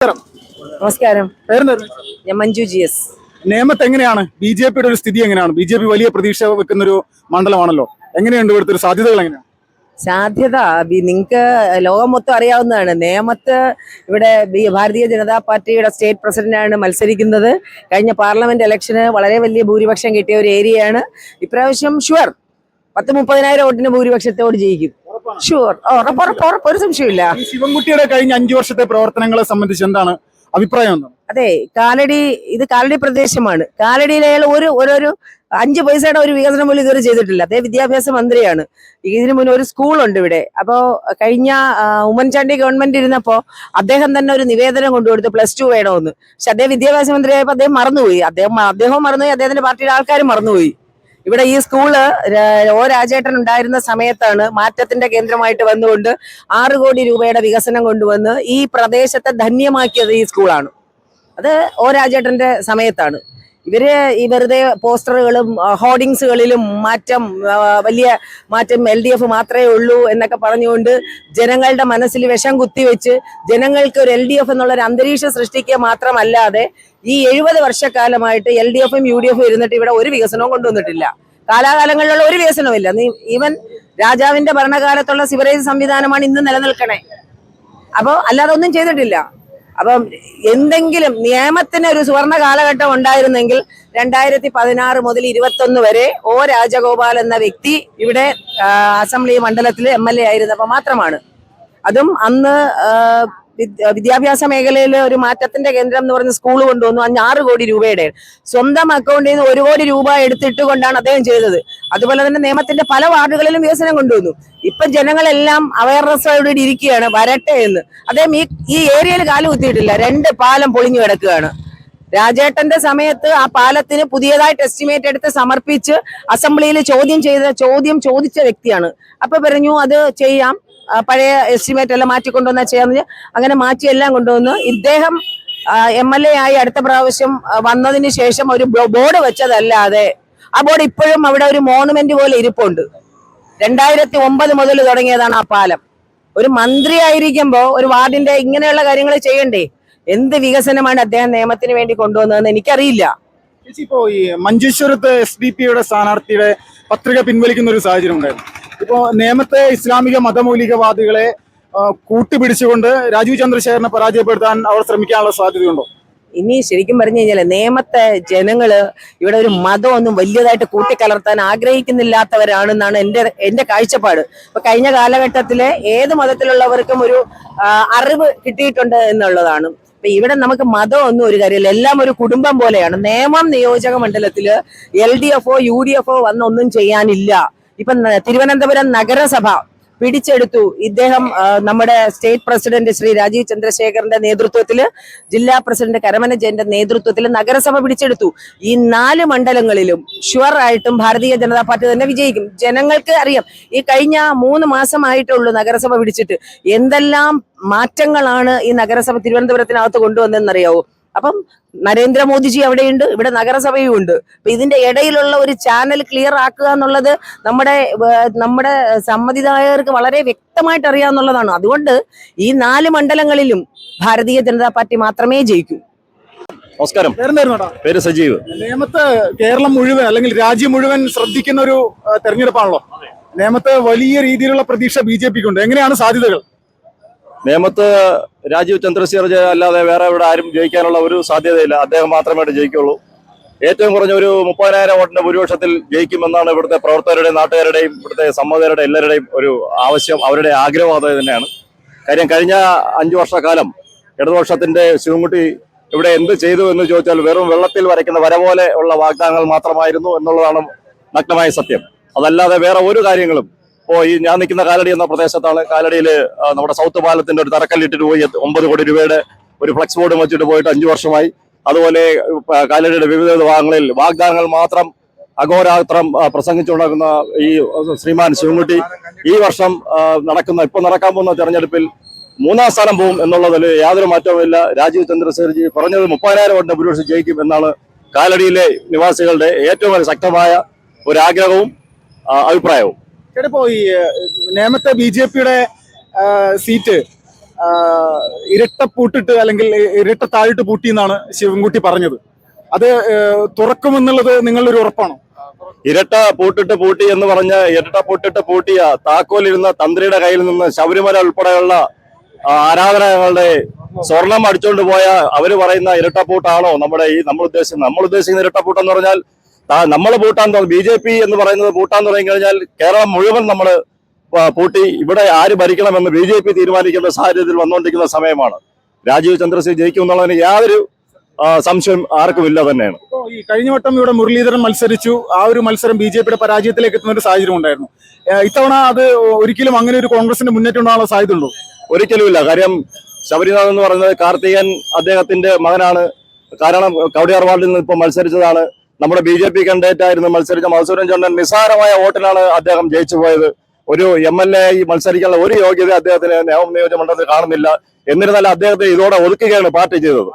നമസ്കാരം. ഞാൻ മഞ്ജു GS. നേമത്ത് എങ്ങനെയാണ് ബി.ജെ.പിയുടെ ഒരു സ്ഥിതി എങ്ങനെയാണ്? ബി.ജെ.പി വലിയ പ്രതീക്ഷ വെക്കുന്ന ഒരു മണ്ഡലമാണല്ലോ. എങ്ങനെയുണ്ട് ഇവിടുത്തെ ഒരു സാധ്യതകൾ എങ്ങനെയാണ്? സാധ്യത നിങ്ങൾക്ക് ലോകം മൊത്തം അറിയാവുന്നതാണ്. നേമത്ത് ഇവിടെ ഭാരതീയ ജനതാ പാർട്ടിയുടെ സ്റ്റേറ്റ് പ്രസിഡന്റാണ് മത്സരിക്കുന്നത്. കഴിഞ്ഞ പാർലമെന്റ് ഇലക്ഷന് വളരെ വലിയ ഭൂരിപക്ഷം കിട്ടിയ ഒരു ഏരിയയാണ്. ഇപ്രാവശ്യം ഷുവർ 10-30,000 വോട്ടിന് ഭൂരിപക്ഷത്തോട് ജയിക്കും. ഷുവർ, ഒരു സംശയമില്ല. ശിവൻകുട്ടിയുടെ കഴിഞ്ഞ 5 വർഷത്തെ പ്രവർത്തനങ്ങളെ സംബന്ധിച്ച് എന്താണ് അഭിപ്രായം? അതെ, ഇത് കാലടി പ്രദേശമാണ്. കാലടിയിൽ അയാൾ ഒരു 5 പൈസയുടെ ഒരു വികസനം പോലും ഇതുവരെ ചെയ്തിട്ടില്ല. അദ്ദേഹം വിദ്യാഭ്യാസ മന്ത്രിയാണ്. ഇതിനു മുന്നേ ഒരു സ്കൂളുണ്ട് ഇവിടെ. അപ്പോ കഴിഞ്ഞ ഉമ്മൻചാണ്ടി ഗവൺമെന്റ് ഇരുന്നപ്പോ അദ്ദേഹം തന്നെ ഒരു നിവേദനം കൊണ്ടുകൊടുത്തു +2 വേണമെന്ന്. പക്ഷെ അദ്ദേഹം വിദ്യാഭ്യാസ മന്ത്രിയായപ്പോൾ അദ്ദേഹം മറന്നുപോയി. അദ്ദേഹവും മറന്നുപോയി, അദ്ദേഹത്തിന്റെ പാർട്ടിയുടെ ആൾക്കാരും മറന്നുപോയി. ഇവിടെ ഈ സ്കൂള് രാജേട്ടൻ ഉണ്ടായിരുന്ന സമയത്താണ് മാറ്റത്തിന്റെ കേന്ദ്രമായിട്ട് വന്നുകൊണ്ട് 6 കോടി രൂപയുടെ വികസനം കൊണ്ടുവന്ന് ഈ പ്രദേശത്തെ ധന്യമാക്കിയത് ഈ സ്കൂളാണ്. അത് രാജേട്ടന്റെ സമയത്താണ്. ഇവര് ഈ വെറുതെ പോസ്റ്ററുകളും ഹോർഡിങ്സുകളിലും വലിയ മാറ്റം LDF മാത്രമേ ഉള്ളൂ എന്നൊക്കെ പറഞ്ഞുകൊണ്ട് ജനങ്ങളുടെ മനസ്സിൽ വിഷം കുത്തിവെച്ച് ജനങ്ങൾക്ക് ഒരു LDF എന്നുള്ളൊരു അന്തരീക്ഷം സൃഷ്ടിക്കുക മാത്രമല്ലാതെ ഈ 70 വർഷക്കാലമായിട്ട് LDFും UDFും ഇരുന്നിട്ട് ഇവിടെ ഒരു വികസനവും കൊണ്ടുവന്നിട്ടില്ല. കാലാകാലങ്ങളിലുള്ള ഒരു വികസനവുമില്ല. ഈവൻ രാജാവിന്റെ ഭരണകാലത്തുള്ള സിവറേജ് സംവിധാനമാണ് ഇന്ന് നിലനിൽക്കണേ. അപ്പോൾ അല്ലാതെ ഒന്നും ചെയ്തിട്ടില്ല. അപ്പം എന്തെങ്കിലും നിയമത്തിന് ഒരു സുവർണ കാലഘട്ടം ഉണ്ടായിരുന്നെങ്കിൽ 2016 മുതൽ 2021 വരെ രാജഗോപാൽ എന്ന വ്യക്തി ഇവിടെ അസംബ്ലി മണ്ഡലത്തിൽ MLA ആയിരുന്നപ്പോൾ മാത്രമാണ്. അതും അന്ന് വിദ്യാഭ്യാസ മേഖലയിൽ ഒരു മാറ്റത്തിന്റെ കേന്ദ്രം എന്ന് പറഞ്ഞ സ്കൂൾ കൊണ്ടുവന്നു. 6 കോടി രൂപയുടെ സ്വന്തം അക്കൗണ്ടിൽ നിന്ന് 1 കോടി രൂപ എടുത്തിട്ട് കൊണ്ടാണ് അദ്ദേഹം ചെയ്തത്. അതുപോലെ തന്നെ നിയമത്തിന്റെ പല വാർഡുകളിലും വികസനം കൊണ്ടുവന്നു. ഇപ്പൊ ജനങ്ങളെല്ലാം അവയർനെസ്സോടെ ഇരിക്കുകയാണ്, വരട്ടെ എന്ന്. അദ്ദേഹം ഈ ഏരിയയിൽ കാലുകുത്തിയിട്ടില്ല. 2 പാലം പൊളിഞ്ഞു കിടക്കുകയാണ്. രാജേട്ടന്റെ സമയത്ത് ആ പാലത്തിന് പുതിയതായിട്ട് എസ്റ്റിമേറ്റ് എടുത്ത് സമർപ്പിച്ച് അസംബ്ലിയിൽ ചോദ്യം ചോദിച്ച വ്യക്തിയാണ്. അപ്പൊ പറഞ്ഞു അത് ചെയ്യാം, പഴയ എസ്റ്റിമേറ്റ് എല്ലാം മാറ്റിക്കൊണ്ടുവന്നാൽ ചെയ്യാന്ന്. അങ്ങനെ മാറ്റി എല്ലാം കൊണ്ടുവന്ന് ഇദ്ദേഹം MLA ആയി അടുത്ത പ്രാവശ്യം വന്നതിന് ശേഷം ഒരു ബോർഡ് വെച്ചതല്ലാതെ ആ ബോർഡ് ഇപ്പോഴും അവിടെ ഒരു മോണുമെന്റ് പോലെ ഇരിപ്പുണ്ട്. 2009 മുതൽ തുടങ്ങിയതാണ് ആ പാലം. ഒരു മന്ത്രി ആയിരിക്കുമ്പോ ഒരു വാർഡിന്റെ ഇങ്ങനെയുള്ള കാര്യങ്ങൾ ചെയ്യണ്ടേ? എന്ത് വികസനമാണ് അദ്ദേഹം നിയമത്തിന് വേണ്ടി കൊണ്ടുവന്നതെന്ന് എനിക്കറിയില്ല. ഇപ്പോ ഈ മഞ്ചേശ്വരത്ത് SDP-യുടെ സ്ഥാനാർത്ഥിയുടെ പത്രിക പിൻവലിക്കുന്ന ഒരു സാഹചര്യം ഉണ്ടായിരുന്നു. ഇപ്പോ നേമത്തെ ഇസ്ലാമിക മതമൗലികവാദികളെ കൂട്ടുപിടിച്ചുകൊണ്ട് രാജീവ് ചന്ദ്രശേഖരനെ പരാജയപ്പെടുത്താൻ അവർ ശ്രമിക്കാനുള്ള സാധ്യതയുണ്ടോ? ഇനി ശരിക്കും പറഞ്ഞു കഴിഞ്ഞാൽ നേമത്തെ ജനങ്ങള് ഇവിടെ ഒരു മതമൊന്നും വലിയതായിട്ട് കൂട്ടിക്കലർത്താൻ ആഗ്രഹിക്കുന്നില്ലാത്തവരാണെന്നാണ് എന്റെ കാഴ്ചപ്പാട്. ഇപ്പൊ കഴിഞ്ഞ കാലഘട്ടത്തിലെ ഏത് മതത്തിലുള്ളവർക്കും ഒരു അറിവ് കിട്ടിയിട്ടുണ്ട് എന്നുള്ളതാണ്. അപ്പൊ ഇവിടെ നമുക്ക് മതമൊന്നും ഒരു കാര്യമില്ല, എല്ലാം ഒരു കുടുംബം പോലെയാണ്. നേമം നിയോജക മണ്ഡലത്തില് LDFോ UDFോ വന്നൊന്നും ചെയ്യാനില്ല. ഇപ്പൊ തിരുവനന്തപുരം നഗരസഭ പിടിച്ചെടുത്തു. ഇദ്ദേഹം നമ്മുടെ സ്റ്റേറ്റ് പ്രസിഡന്റ് ശ്രീ രാജീവ് ചന്ദ്രശേഖറിന്റെ നേതൃത്വത്തില്, ജില്ലാ പ്രസിഡന്റ് കരമന ജയന്റെ നേതൃത്വത്തിൽ നഗരസഭ പിടിച്ചെടുത്തു. ഈ 4 മണ്ഡലങ്ങളിലും ഷുവർ ആയിട്ടും ഭാരതീയ ജനതാ പാർട്ടി തന്നെ വിജയിക്കും. ജനങ്ങൾക്ക് അറിയാം. ഈ കഴിഞ്ഞ 3 മാസമായിട്ടുള്ളൂ നഗരസഭ പിടിച്ചിട്ട്. എന്തെല്ലാം മാറ്റങ്ങളാണ് ഈ നഗരസഭ തിരുവനന്തപുരത്തിനകത്ത് കൊണ്ടുവന്നതെന്നറിയാവോ? അപ്പം നരേന്ദ്രമോദിജി അവിടെയുണ്ട്, ഇവിടെ നഗരസഭയും ഉണ്ട്. അപ്പൊ ഇതിന്റെ ഇടയിലുള്ള ഒരു ചാനൽ ക്ലിയർ ആക്കുക എന്നുള്ളത് നമ്മുടെ സമ്മതിദായകർക്ക് വളരെ വ്യക്തമായിട്ട് അറിയാവുന്നതാണ്. അതുകൊണ്ട് ഈ 4 മണ്ഡലങ്ങളിലും ഭാരതീയ ജനതാ പാർട്ടി മാത്രമേ ജയിക്കൂ. നമസ്കാരം, പേര് സജീവ്. നേമത്ത് കേരളം മുഴുവൻ അല്ലെങ്കിൽ രാജ്യം മുഴുവൻ ശ്രദ്ധിക്കുന്ന ഒരു തെരഞ്ഞെടുപ്പാണല്ലോ. നേമത്ത് വലിയ രീതിയിലുള്ള പ്രതീക്ഷ BJP-ക്കുണ്ട്. എങ്ങനെയാണ് സാധ്യതകൾ? നേമത്ത് രാജീവ് ചന്ദ്രശേഖർ അല്ലാതെ വേറെ ഇവിടെ ആരും ജയിക്കാനുള്ള ഒരു സാധ്യതയില്ല. അദ്ദേഹം മാത്രമേ ജയിക്കുള്ളൂ. ഏറ്റവും കുറഞ്ഞ ഒരു 30,000 വോട്ടിന്റെ ഭൂരിപക്ഷത്തിൽ ജയിക്കുമെന്നാണ് ഇവിടുത്തെ പ്രവർത്തകരുടെയും നാട്ടുകാരുടെയും ഇവിടുത്തെ സമ്മതരുടെ എല്ലാവരുടെയും ഒരു ആവശ്യം, അവരുടെ ആഗ്രഹം അത് തന്നെയാണ്. കാര്യം കഴിഞ്ഞ 5 വർഷക്കാലം ഇടതുപക്ഷത്തിന്റെ ശിവൻകുട്ടി ഇവിടെ എന്ത് ചെയ്തു എന്ന് ചോദിച്ചാൽ വെറും വെള്ളത്തിൽ വരയ്ക്കുന്ന വര പോലെ ഉള്ള വാഗ്ദാനങ്ങൾ മാത്രമായിരുന്നു എന്നുള്ളതാണ് നഗ്നമായ സത്യം. അതല്ലാതെ വേറെ ഒരു കാര്യങ്ങളും ഈ ഞാൻ നിൽക്കുന്ന കാലടി എന്ന പ്രദേശത്താണ്. കാലടിയിൽ നമ്മുടെ സൗത്ത് പാലത്തിന്റെ ഒരു തറക്കല്ലിട്ടിട്ട് പോയി 9 കോടി രൂപയുടെ ഒരു ഫ്ലക്സ് ബോർഡ് വെച്ചിട്ട് പോയിട്ട് 5 വർഷമായി. അതുപോലെ കാലടിയുടെ വിവിധ ഭാഗങ്ങളിൽ വാഗ്ദാനങ്ങൾ മാത്രം അഘോരാത്രം പ്രസംഗിച്ചുണ്ടാക്കുന്ന ഈ ശ്രീമാൻ ശിവൻകുട്ടി ഈ വർഷം ഇപ്പൊ നടക്കാൻ പോകുന്ന തെരഞ്ഞെടുപ്പിൽ 3ാം സ്ഥാനം പോകും എന്നുള്ളതിൽ യാതൊരു മാറ്റവുമില്ല. രാജീവ് ചന്ദ്രശേഖർജി പറഞ്ഞത് 30,000 വോട്ടിന്റെ ഭൂരിപക്ഷം ജയിക്കും എന്നാണ് കാലടിയിലെ നിവാസികളുടെ ഏറ്റവും ശക്തമായ ഒരു ആഗ്രഹവും അഭിപ്രായവും. ഇപ്പോ ഈ നേമത്തെ BJP-യുടെ സീറ്റ് ഇരട്ടപ്പൂട്ടിട്ട് അല്ലെങ്കിൽ ഇരട്ട താഴിട്ട് പൂട്ടി എന്നാണ് ശിവൻകുട്ടി പറഞ്ഞത്. അത് തുറക്കുമെന്നുള്ളത് നിങ്ങളുടെ ഒരു ഉറപ്പാണോ? ഇരട്ട പൂട്ടിട്ട് പൂട്ടി എന്ന് പറഞ്ഞ് ഇരട്ട പൂട്ടിട്ട് പൂട്ടിയ താക്കോലിരുന്ന തന്ത്രിയുടെ കയ്യിൽ നിന്ന് ശബരിമല ഉൾപ്പെടെയുള്ള ആരാധനകളുടെ സ്വർണം അടിച്ചുകൊണ്ട് പോയ അവര് പറയുന്ന ഇരട്ടപ്പൂട്ടാണോ നമ്മൾ ഉദ്ദേശിക്കുന്ന ഇരട്ടപ്പൂട്ട് എന്ന് പറഞ്ഞാൽ നമ്മൾ പൂട്ടാൻ BJP എന്ന് പറയുന്നത് പൂട്ടാൻ തുടങ്ങി കഴിഞ്ഞാൽ കേരളം മുഴുവൻ നമ്മൾ പൂട്ടി ഇവിടെ ആര് ഭരിക്കണമെന്ന് BJP തീരുമാനിക്കുന്ന സാഹചര്യത്തിൽ വന്നുകൊണ്ടിരിക്കുന്ന സമയമാണ്. രാജീവ് ചന്ദ്രശേഖർ ജയിക്കും എന്നുള്ളതിന് യാതൊരു സംശയം ആർക്കുമില്ല തന്നെയാണ്. ഈ കഴിഞ്ഞ വട്ടം ഇവിടെ മുരളീധരൻ മത്സരിച്ചു. ആ ഒരു മത്സരം BJPയുടെ പരാജയത്തിലേക്ക് എത്തുന്ന ഒരു സാഹചര്യം ഉണ്ടായിരുന്നു. ഇത്തവണ അത് ഒരിക്കലും അങ്ങനെ ഒരു കോൺഗ്രസിന്റെ മുന്നേറ്റം ഉണ്ടാകാനുള്ള സാധ്യത ഉണ്ടോ? ഒരിക്കലുമില്ല. കാര്യം ശബരിനാഥ് എന്ന് പറയുന്നത് കാർത്തികൻ അദ്ദേഹത്തിന്റെ മകനാണ്. കാരണം കവടിയാർ വാർഡിൽ നിന്ന് ഇപ്പോൾ മത്സരിച്ചതാണ്. നമ്മുടെ BJP കാൻഡിഡേറ്റ് ആയിരുന്നു മത്സരിച്ച മധുസൂദൻ ചന്ദ്രൻ നിസ്സാരമായ വോട്ടിനാണ് അദ്ദേഹം ജയിച്ചു പോയത്. ഒരു MLA മത്സരിക്കാനുള്ള ഒരു യോഗ്യത അദ്ദേഹത്തിന് നിയോജകമണ്ഡലത്തിൽ കാണുന്നില്ല. എന്നിരുന്നാലും അദ്ദേഹത്തെ ഇതോടെ ഒതുക്കുകയാണ് പാർട്ടി ചെയ്തത്.